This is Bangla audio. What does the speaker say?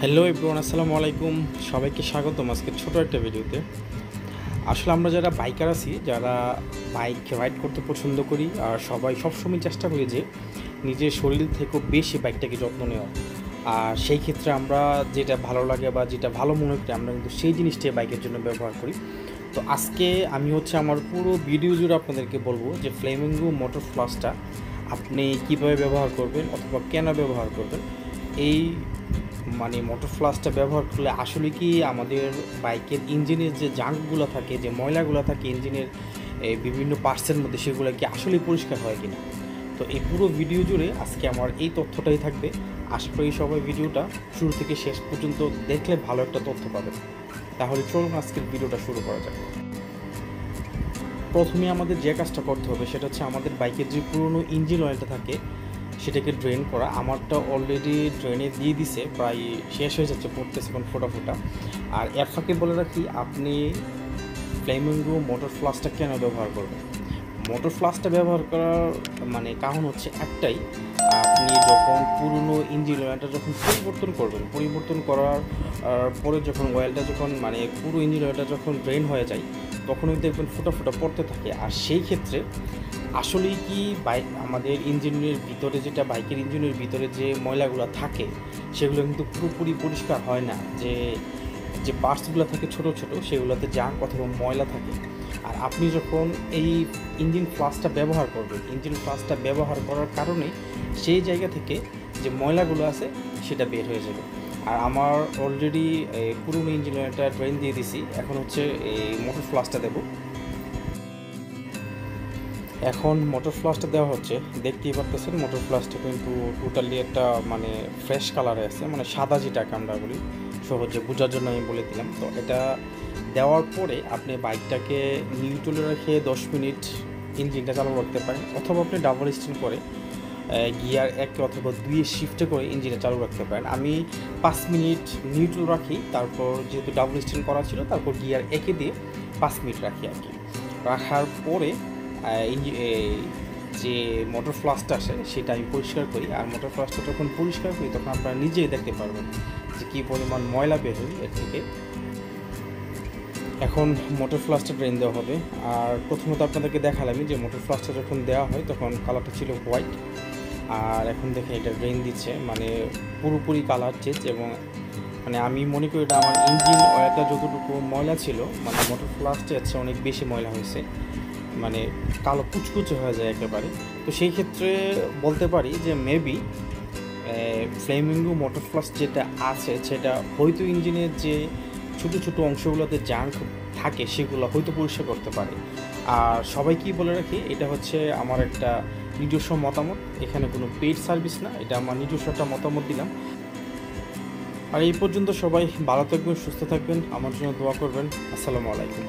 হ্যালো এভরিওয়ান, আসসালামু আলাইকুম। সবাইকে স্বাগতম আজকে ছোট একটা ভিডিওতে। আসলে আমরা যারা বাইকার আছি, যারা বাইক রাইড করতে পছন্দ করি, আর সবাই সবসময় চেষ্টা করি যে নিজের শরীর থেকেও বেশি বাইকটাকে যত্ন নেওয়া। আর সেই ক্ষেত্রে আমরা যেটা ভালো লাগে বা যেটা ভালো মনে করি, আমরা কিন্তু সেই জিনিসটাই বাইকের জন্য ব্যবহার করি। তো আজকে আমি আমার পুরো ভিডিও জুড়ে আপনাদেরকে বলবো যে ফ্লেমিঙ্গো মোটর ফ্লাসটা আপনি কীভাবে ব্যবহার করবেন অথবা কেন ব্যবহার করবেন। এই মোটর ফ্লাসটা ব্যবহার করলে আসলে কি আমাদের বাইকের ইঞ্জিনের যে জাঙ্কগুলো থাকে, যে ময়লাগুলো থাকে ইঞ্জিনের বিভিন্ন পার্টসের মধ্যে, সেগুলো কি আসলেই পরিষ্কার হয় কিনা। তো এই পুরো ভিডিও জুড়ে আজকে আমার এই তথ্যটাই থাকবে। আশা করি সবাই ভিডিওটা শুরু থেকে শেষ পর্যন্ত দেখলে ভালো একটা তথ্য পাবেন। তাহলে চলুন আজকের ভিডিওটা শুরু করা যাক। প্রথমে আমাদের যে কাজটা করতে হবে সেটা হচ্ছে আমাদের বাইকের যে পুরনো ইঞ্জিন অয়েলটা থাকে সেটাকে ড্রেন করা। আমারটা অলরেডি ড্রেনে দিয়ে দিছে, প্রায় শেষ হয়ে যাচ্ছে, পড়তেছে এখন ফোটা ফোটা। আর এর ফাঁকে বলে রাখি, আপনি ফ্লেমিঙ্গো মোটর ফ্লাসটা কেন ব্যবহার করবেন। মোটর ফ্লাসটা ব্যবহার করার কারণ হচ্ছে একটাই, আপনি যখন পুরনো ইঞ্জিন অয়েলটা যখন পরিবর্তন করার পরে যখন অয়েলটা যখন পুরো ইঞ্জিন অয়েলটা যখন ড্রেন হয়ে যায়, তখনই দেখবেন ফোটা ফোটা পড়তে থাকে। আর সেই ক্ষেত্রে আসলেই কি আমাদের ইঞ্জিনের ভিতরে, যেটা বাইকের ইঞ্জিনের ভিতরে যে ময়লাগুলো থাকে সেগুলো কিন্তু পুরোপুরি পরিষ্কার হয় না। যে যে পার্টসগুলো থাকে ছোট ছোট, সেগুলোতে জাঙ্ক অথবা ময়লা থাকে। আর আপনি যখন এই ইঞ্জিন ফ্লাসটা ব্যবহার করবেন, ইঞ্জিন ফ্লাসটা ব্যবহার করার কারণে সেই জায়গা থেকে যে ময়লাগুলো আছে সেটা বের হয়ে যাবে। আর আমার অলরেডি পুরোনো ইঞ্জিন একটা ড্রেন দিয়ে দিছি, এখন হচ্ছে এই মোটর ফ্লাসটা দেবো। এখন মোটর ফ্লাসটা দেওয়া হচ্ছে, দেখতেই পারতেছেন মোটর ফ্লাসটা কিন্তু টোটালি একটা ফ্রেশ কালারে আছে, সাদা যেটাকে আমরা বলি, সহজে বোঝার জন্য আমি বলে দিলাম। তো এটা দেওয়ার পরে আপনি বাইকটাকে নিউট্রালে রেখে 10 মিনিট ইঞ্জিনটা চালু রাখতে পারেন, অথবা আপনি ডাবল স্ট্যান্ড করে গিয়ার 1 অথবা 2 শিফটে করে ইঞ্জিনটা চালু রাখতে পারেন। আমি 5 মিনিট নিউট্রাল রাখি, তারপর যেহেতু ডাবল স্ট্যান্ড করা ছিল তারপর গিয়ার 1 দিয়ে 5 মিনিট রাখি আর কি। রাখার পরে যে মোটর ফ্লাসটা আসে সেটা আমি পরিষ্কার করি। আর মোটর ফ্লাসটা যখন পরিষ্কার করি তখন আপনারা নিজেই দেখতে পারবেন যে কী পরিমাণ ময়লা বের হয় এর থেকে। এখন মোটর ফ্লাসটা ড্রেন দেওয়া হবে। আর প্রথমত আপনাদেরকে দেখালামই যে মোটর ফ্লাসটা যখন দেওয়া হয় তখন কালারটা ছিল হোয়াইট, আর এখন দেখে এটা ড্রেন দিচ্ছে, পুরোপুরি কালার চেঞ্জ। এবং আমি মনে করি এটা আমার ইঞ্জিন অয়েলটা যতটুকু ময়লা ছিল, মোটর ফ্লাসটা হচ্ছে অনেক বেশি ময়লা হয়েছে, কালো কুচকুচে হয়ে যায় একেবারে। তো সেই ক্ষেত্রে বলতে পারি যে মেবি ফ্লেমিঙ্গো মোটর ফ্লাস যেটা আছে সেটা হয়তো ইঞ্জিনের যে ছোটো ছোটো অংশগুলোতে জাঙ্ক থাকে সেগুলো হয়তো পরিষ্কার করতে পারে। আর সবাইকেই বলে রাখি, এটা হচ্ছে আমার একটা নিজস্ব মতামত, এখানে কোনো পেইড সার্ভিস না, এটা আমার নিজস্ব একটা মতামত দিলাম। আর এই পর্যন্ত সবাই ভালো থাকবেন, সুস্থ থাকবেন, আমার জন্য দোয়া করবেন। আসসালামু আলাইকুম।